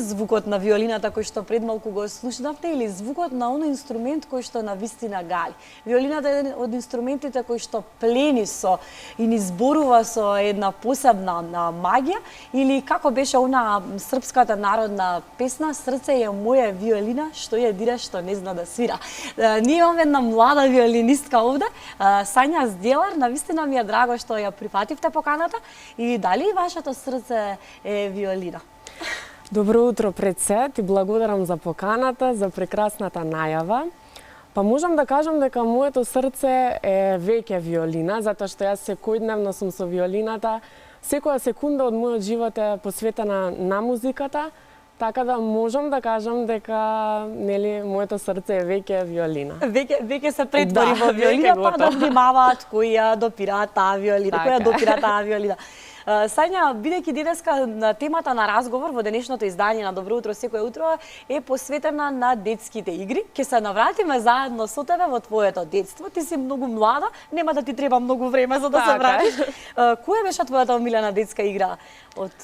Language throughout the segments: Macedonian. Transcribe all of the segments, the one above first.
звукот на виолината кој што пред малку го слушнавте или звукот на оној инструмент кој што навистина гали? Виолината е еден од инструментите кој што плени со и ни зборува со една посебна магија, или како беше она српската народна песна "Срце е моја виолина, што ја дира, што не зна да свира". Ние имаме една млада виолинистка овде, Сања Зделар, навистина ми е драго што ја прифативте поканата, и дали вашето срце е виолина? Добро утро пред се, ти благодарам за поканата, за прекрасната најава. Па можам да кажам дека моето срце е веќе виолина, затоа што јас секојдневно сум со виолината. Секоја секунда од мојот живот е посветена на музиката, така да можам да кажам дека моето срце е веќе виолина. Веќе се претвори во виолина, па да внимаваат кои ја допираат таа виолина, кои ја допира таа виолина. Сања, бидејќи денеска на темата на разговор во денешното издание на Добро утро секое утро е посветена на детските игри, ќе се навратиме заедно со тебе во твоето детство. Ти си многу млада, нема да ти треба многу време за да се вратиш. Која беше твојата омилена детска игра? Од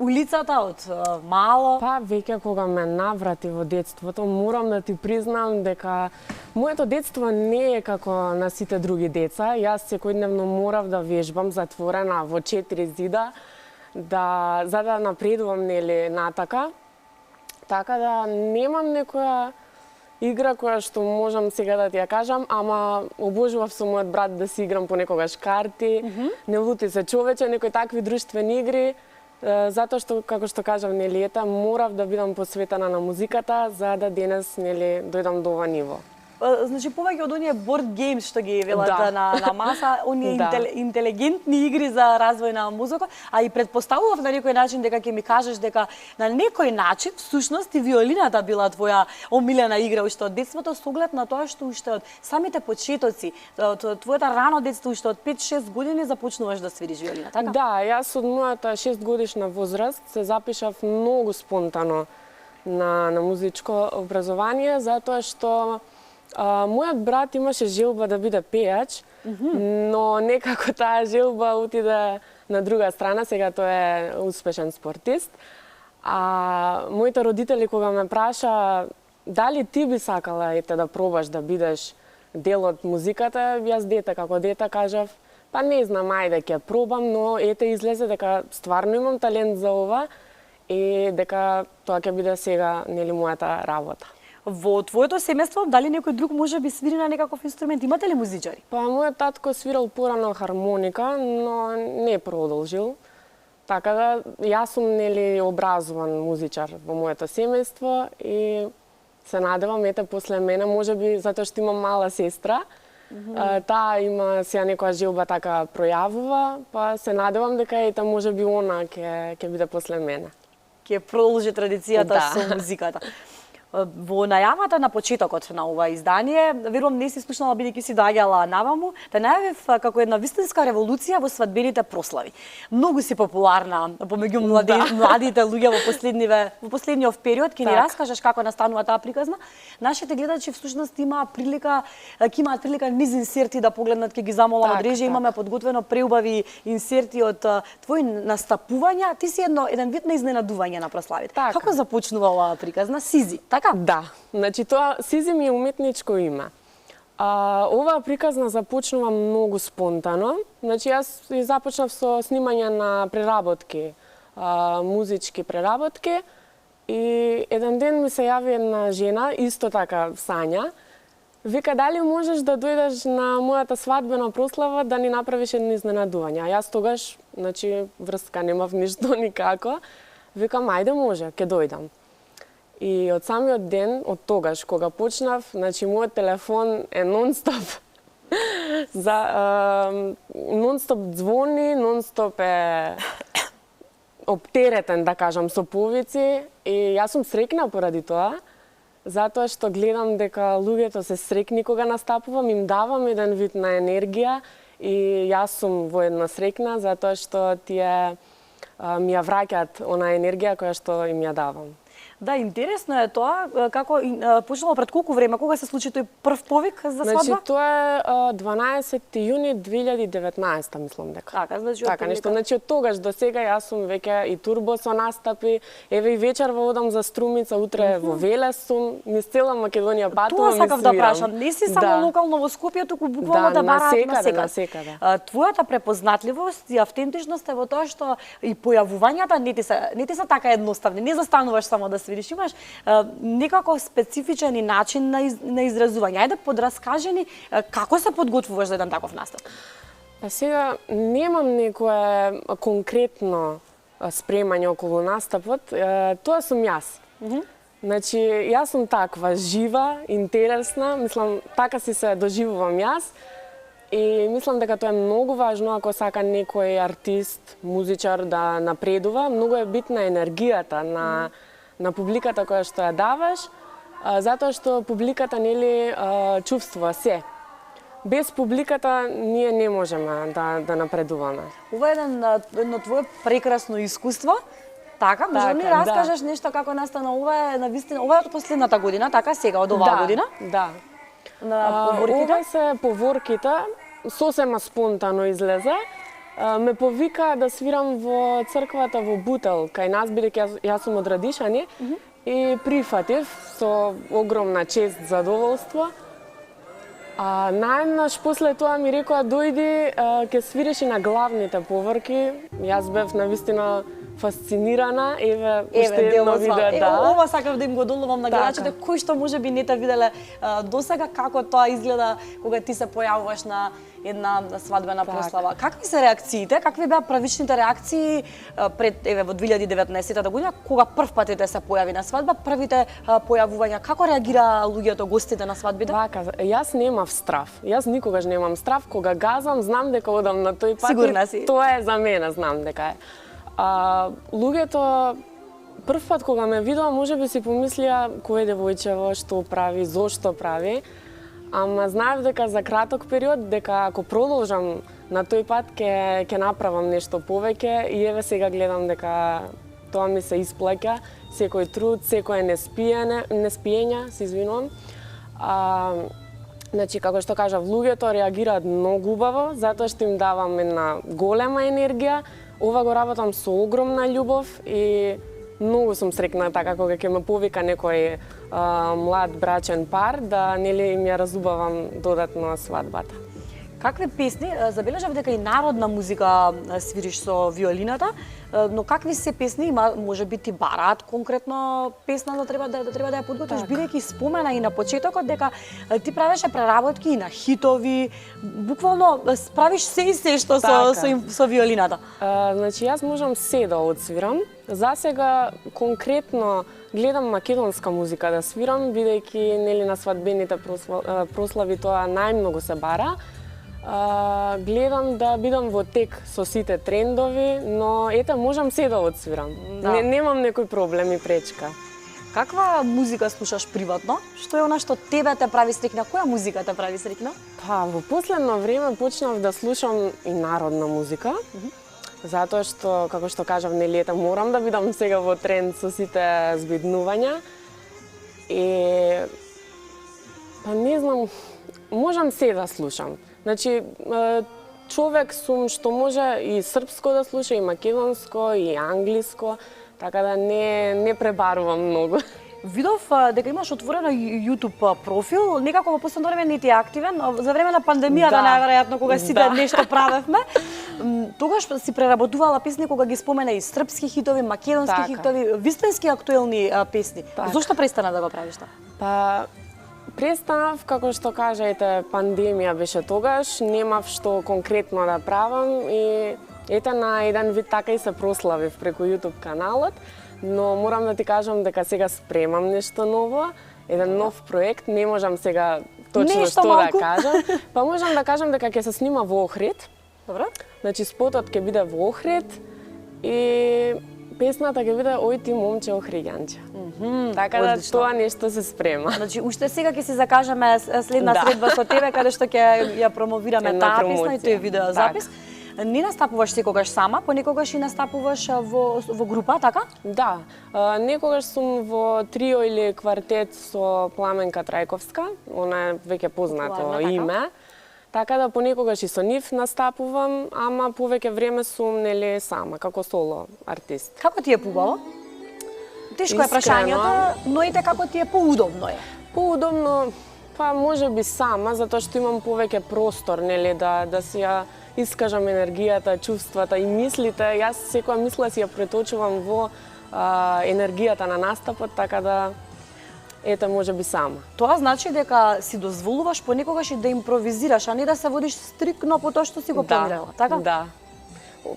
улицата, од мало? Па, веќе кога ме наврати во детството, морам да ти признам дека моето детство не е како на сите други деца. Јас секојдневно морав да вежбам затворена во 4 зида, за да напредувам натака. Така да немам некоја игра која што можам сега да ти ја кажам, ама обожував со мојот брат да си играм понекогаш карти, не лути се човече, некои такви друштвени игри, затоа што, како што кажав, морав да бидам посветена на музиката, за да денес, дојдам до ова ниво. Значи, повеќе од оние board games што ги велат на маса, оние интелигентни игри за развој на мозокот, а и предпоставував на некој начин дека ќе ми кажеш дека на некој начин, всушност, и виолината била твоја омилена игра уште од детството, со оглед на тоа што уште од самите почетоци, од твоето рано детство, уште од 5-6 години започнуваш да свириш виолина, така? Да, јас од мојата 6 годишна возраст се запишав многу спонтано на музичко образование, затоа што мојот брат имаше желба да биде пејач, но некако таа желба отиде на друга страна, сега тој е успешен спортист. А моите родители кога ме праша дали ти би сакала да пробаш да бидеш дел од музиката, јас како дете кажав, па не знам, ајде ќе пробам, но излезе дека стварно имам талент за ова и дека тоа ќе биде сега мојата работа. Во твоето семејство, дали некој друг може би свири на некаков инструмент? Имате ли музичари? Па, мојот татко свирал порано хармоника, но не продолжил. Така да, јас сум образован музичар во моето семејство и се надевам, после мене, може би затоа што имам мала сестра, таа има сега некоја желба така пројавува, па се надевам дека може би она ќе биде после мене. Ќе продолжи традицијата со музиката. Во најавата на почетокот на ова издание, верувам не си слушнала бидејќи си доаѓала наваму, те најавив како една вистинска револуција во свадбените прослави. Многу си популарна помеѓу младите луѓе во последниот период. Ќе ни раскажеш како настанува таа приказна? Нашите гледачи всушност имаат прилика низ инсерти да погледнат, ќе ги замолам од режија, имаме подготвено преубави инсерти од твои настапувања. Ти си еден вид на изненадување на прославите. Како започнува оваа приказна? Сизи, така? Да, значи тоа Сизи ми е уметничко име. Оваа приказна започнува многу спонтано. Значи јас започнав со снимање на преработки, музички преработки, и еден ден ми се јави една жена, исто така Сања, вика дали можеш да дојдеш на мојата свадбена прослава да ни направиш едно изненадување. А јас тогаш, значи врска немав ништо никако, викам ајде може, ќе дојдам. И од самиот ден, од тогаш, кога почнав, значи, мојот телефон е нон-стоп. Нон-стоп звони, нон-стоп е оптеретен, да кажам, со повици. И јас сум среќна поради тоа, затоа што гледам дека луѓето се среќни кога настапувам, им давам еден вид на енергија и јас сум воедно среќна, затоа што тие ми ја враќаат онаа енергија која што им ја давам. Да, интересно е тоа, како почнало пред колку време, кога се случи тој прв повик за свадба? Значи, тоа е 12 јуни 2019, мислам дека. Така, значи Така, нешто, значи од тогаш до сега јас сум веќе и турбо со настапи, еве и вечерва одам за Струмица, утре во Велес сум, низ цела Македонија патувам и Тоа сакав да свирам. прашам, не си само локално во Скопје, туку буквално да бараат на секаде. Твојата препознатливост и автентичност е во тоа што и појавувањата не ти се така едноставни, не застануваш само да свириш, имаш некако специфичен и начин на изразување. Ајде подраскажи ни како се подготвуваш за еден таков настап? Па сега немам некое конкретно спремање околу настапот, тоа сум јас. Значи, јас сум таква, жива, интересна, мислам, така си се доживувам јас. И мислам дека тоа е многу важно ако сака некој артист, музичар да напредува. Многу е битна енергијата на публиката која што ја даваш, затоа што публиката нели чувствува се. Без публиката ние не можеме да напредуваме. Ова е едно твое прекрасно искуство. Така, може да ми раскажеш нешто како настана ова е навистина, ова е од последната година, така сега од оваа година? Да. На поворките? Ова се поворките, сосема спонтано излезе. Ме повика да свирам во црквата во Бутел, кај нас, бидејќи јас сум од Радишани, и прифатив со огромна чест, задоволство. Наеднаш после тоа ми рекоа дојди, ќе свириш и на главните поворки. Јас бев навистина фасцинирана, еве уште едно видео, да. Ова сакав да им го доловам на гледачите, кои што може би не те виделе досега како тоа изгледа кога ти се појавуваш на една свадбена прослава. Какви се реакциите? Какви беа првичните реакции пред еве во 2019 година кога прв пат се појави на свадба, првите појавувања, како реагира луѓето, гостите на свадбите? Вака, јас немав страв. Јас никогаш немам страв, кога газам, знам дека одам на тој пат. Сигурна си. Тоа е за мене, знам дека е. Луѓето прв пат кога ме видоа, можеби си помислија кој е девојчево, што прави, зошто прави. Ама знаев дека за краток период, дека ако продолжам на тој пат ќе направам нешто повеќе и еве сега гледам дека тоа ми се исплаќа, секој труд, секое неспиење, се извинувам. Значи, како што кажав, луѓето реагираат многу убаво, затоа што им давам една голема енергија. Ова го работам со огромна љубов и многу сум срекна така кога ќе ме повика некој млад брачен пар да нели им ја разубавам додатно свадбата. Какви песни, забележав дека и народна музика свириш со виолината, но какви се песни има, може би ти бараат конкретно песна да треба да ја подготвиш, бидејќи спомена и на почетокот дека ти правеше преработки и на хитови, буквално правиш се и се што со виолината. Значи јас можам се да одсвирам. Засега конкретно гледам македонска музика да свирам, бидејќи нели на свадбените прослави тоа најмногу се бара. Гледам да бидам во тек со сите трендови, но ете можам се да одсвирам. Да. Немам некој проблем и пречка. Каква музика слушаш приватно? Што е она што тебе те прави среќна? Која музика те прави среќна? Па, во последно време почнав да слушам и народна музика. Затоа што, како што кажав, нели ете морам да бидам сега во тренд со сите збиднувања. И па не знам, можам се да слушам. Значи, човек сум што може и српско да слуша, и македонско, и англиско, така да не пребарувам многу. Видов дека имаш отворено YouTube профил, некако во последно време не ти е активен, за време на пандемијата најверојатно кога сите нешто правевме. Тогаш си преработувала песни кога ги спомена и српски хитови, македонски хитови, вистински актуелни песни. Зошто престана да го правиш тоа? Па престанав, како што кажете, пандемија беше тогаш, немав што конкретно да правам и ете на еден вид така и се прославив преку YouTube каналот, но морам да ти кажам дека сега спремам нешто ново, еден нов проект, не можам сега точно што да кажам. Па можам да кажам дека ќе се снима во Охрид. Добро. Значи спотот ќе биде во Охрид и песната ќе биде Ој ти момче Охриѓанче. Така да тоа нешто се спрема. Значи уште сега ќе си закажеме следна средба со тебе каде што ќе ја промовираме таа песна и тој видеозапис. Не настапуваш секогаш сама, понекогаш и настапуваш во група, така? Да, некогаш сум во трио или квартет со Пламенка Трајковска, она е веќе познато Популарна, така. име. Така да понекогаш и со нив настапувам, ама повеќе време сум нели сама, како соло артист. Како ти е побаво? Тешко е Искрено. прашањето, но и како ти е поудобно е. Поудобно, па може би сама, затоа што имам повеќе простор, нели, да си ја искажам енергијата, чувствата и мислите. Јас секоја мисла си ја преточувам во енергијата на настапот, така да ете може би сама. Тоа значи дека си дозволуваш понекогаш и да импровизираш, а не да се водиш стрикно по тоа што си го планирала, така? Да.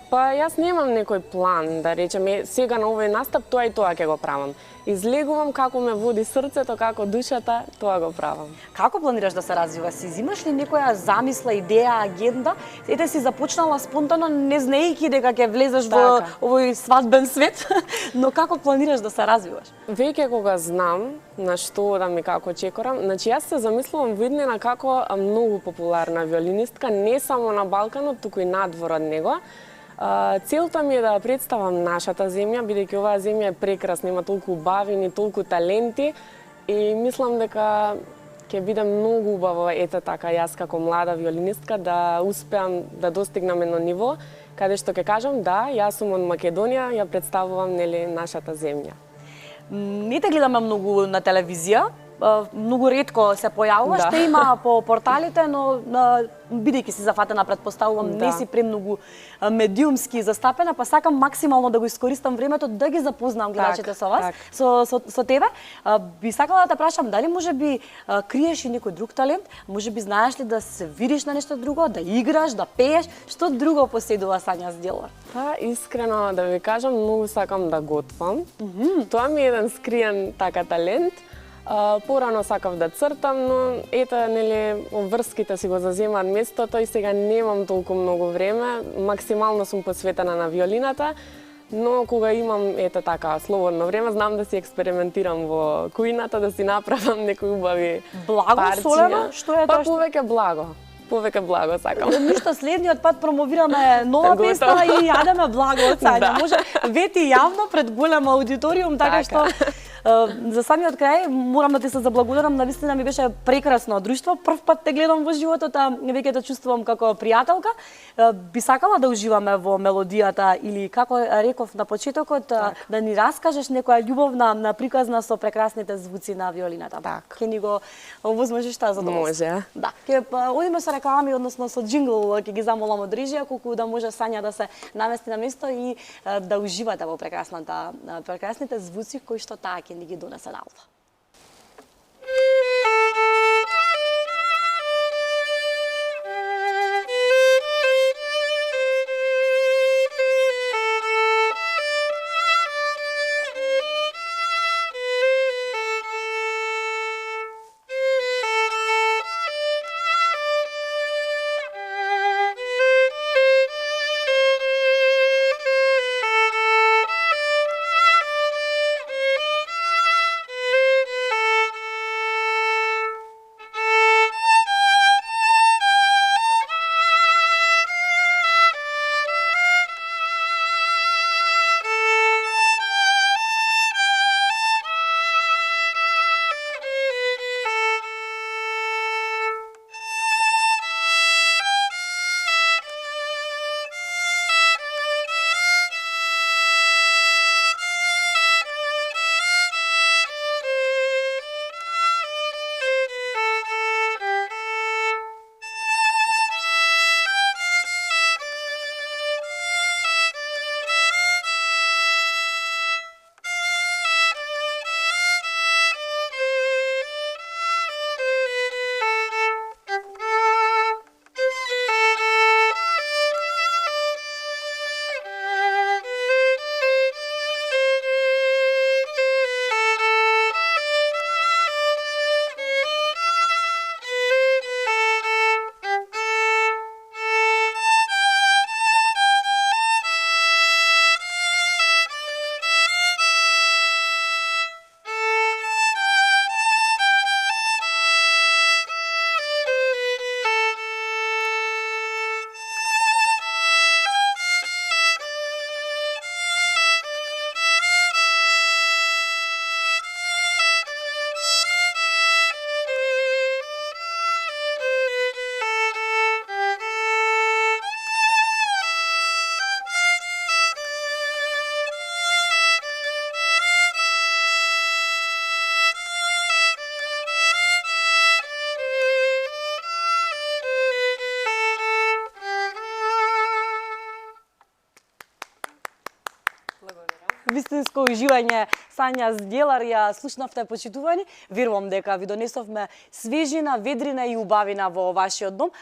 Па јас немам некој план, да речеме, сега на овој настап тоа и тоа ќе го правам. Излегувам како ме води срцето, како душата, тоа го правам. Како планираш да се развива? Си имаш ли некоја замисла, идеја, агенда? Ете си започнала спонтано, не знаејќи дека ќе влезеш во овој свадбен свет, но како планираш да се развиваш? Веќе кога знам на што одам и како чекорам, значи јас се замислувам во иднина како многу популарна виолинистка, не само на Балканот, туку и надвор од него. Целта ми е да представам нашата земја, бидејќи оваа земја е прекрасна, има толку убавини, толку таленти и мислам дека ќе биде многу убаво ете така јас како млада виолинистка да успеам да достигнам едно ниво каде што ќе кажам да, јас сум од Македонија, ја представувам нели нашата земја. Не те гледаме многу на телевизија, многу ретко се појавуваш, те има по порталите, но бидејќи си зафатена, предпоставувам, не си премногу медиумски застапена, па сакам максимално да го искористам времето да ги запознам гледачите со вас, со тебе. Би сакала да те прашам, дали може би криеш и некој друг талент? Може би знаеш ли да се видиш на нешто друго, да играш, да пееш? Што друго поседува Сања Зделар? Па, искрено да ви кажам, многу сакам да готвам. Тоа ми е еден скриен така талент. Порано сакав да цртам, но ете, нели, врските си го заземаат местото и сега немам толку многу време. Максимално сум посветена на виолината, но кога имам ете така слободно време, знам да си експериментирам во кујната, да си направам некои убави Благо солено? Што е тоа? Па повеќе благо. Повеќе благо сакам. Ништо, следниот пат промовираме нова песна и јадеме благо од Сања. Може вети јавно пред голем аудиториум, така што за самиот крај морам да ти се заблагодарам, навистина ми беше прекрасно друштво. Прв пат те гледам во животот, а веќе те чувствувам како пријателка. Би сакала да уживаме во мелодијата или како реков на почетокот, да ни раскажеш некоја љубовна приказна со прекрасните звуци на виолината. Ке ни го овозможиш таа задоволство. Може. Да, ќе одиме со реклами, односно со джингл, ќе ги замолам од режија колку да може Сања да се намести на место и да уживате во прекрасните звуци кои што таа ќе ни ги донесе на алфа. вистинско уживање. Сања Згелар ја слушнавте, почитувани. Верувам дека ви донесовме свежина, ведрина и убавина во вашиот дом.